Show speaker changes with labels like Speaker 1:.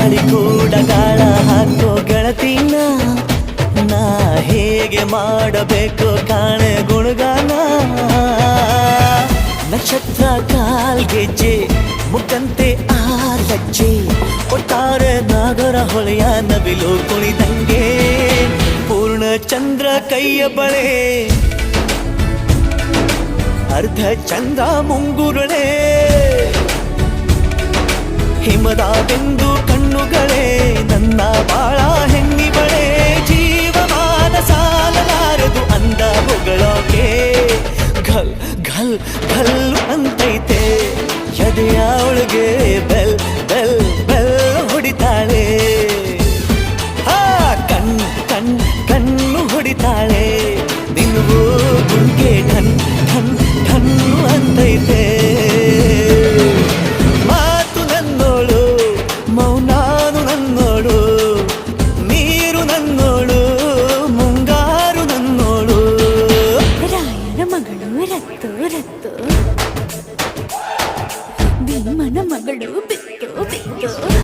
Speaker 1: ಗಾಳಿ ಕೂಡ ಗಾಳ ಹಾಕೋ ಗೆಳತಿನ ನಾ ಹೇಗೆ ಮಾಡಬೇಕು ಕಾಣೆ ಗುಣಗಾನ ನಕ್ಷತ್ರ ಕಾಲ್ಗೆಜ್ಜೆ ಮುಖಂತೆ ಆಲಜ್ಜೆ ಒಟ್ಟಾರೆ ನಾಗರ ಹೊಳೆಯ ನವಿಲು ಕುಣಿದಂಗೆ ಪೂರ್ಣ ಚಂದ್ರ ಕೈಯ ಬಳೆ ಅರ್ಧ ಚಂದ್ರ ಮುಂಗುರುಳೆ ಹಿಮದ ಬೆಂದು ಕಣ್ಣುಗಳೇ ನನ್ನ ಬಾಳ ಹೆಣ್ಣಿಬಳೆ ಜೀವಮಾನ ಸಾಲಲಾರದು ಅಂದ ಹೊಗಳೋಕೆ ಘಲ್ ಘಲ್ ಘಲ್ ಅಂತೈತೆ ಎದೆಯ ಒಳಗೆ ಬೆಲ್ ಬೆಲ್ ಬೆಲ್ ಹೊಡಿತಾಳೆ ಕಣ್ ಕಣ್ ಕಣ್ಣು ಹೊಡಿತಾಳೆ ನಿನ್ಗೂ ಗುಂಗೆ ಠನ್ ಠನ್ ಠನ್ನು ಅಂತೈತೆ ಮಾತು ನನ್ನೋಳು ಮೌನಾನು ನನ್ನೋಳು ನೀರು ನನ್ನೋಳು ಮುಂಗಾರು ನನ್ನೋಳು
Speaker 2: ರಾಯನ ಮಗಳು ರತ್ತು ರತ್ತು ಭೀಮನ ಮಗಳು ಬಿತ್ತು ಬಿತ್ತು